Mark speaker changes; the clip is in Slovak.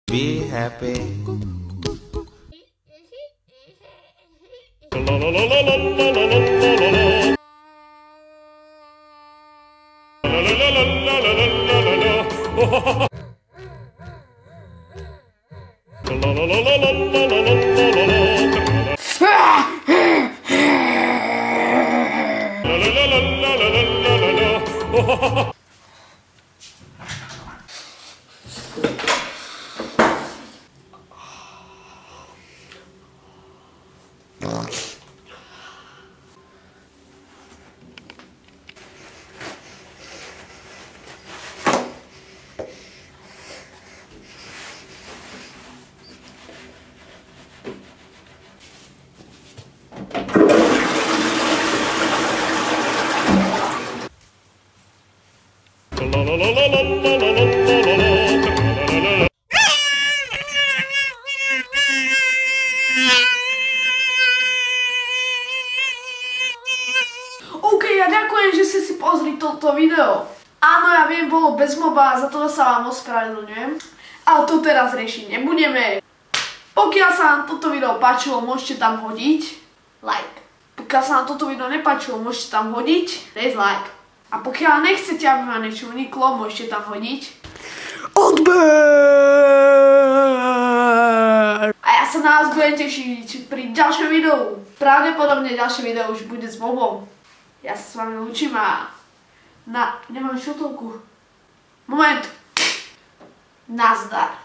Speaker 1: Be happy.
Speaker 2: OK, ja ďakujem, že ste si pozreli toto video. Áno, ja viem, bolo bez moba, za to sa vám ospravedlňujem. Ale to teraz riešiť nebudeme. Pokiaľ sa vám toto video páčilo, môžete tam hodiť like. Pokiaľ sa vám toto video nepáčilo, môžete tam hodiť dislike. A pokiaľ nechcete, aby vám niečo uniklo, môžete tam hodiť odber. A ja sa na vás budem tešiť pri ďalšom videu. Pravdepodobne ďalšie video už bude s Bobom. Ja sa s vami učím a nemám šotovku. Moment. Nazdar.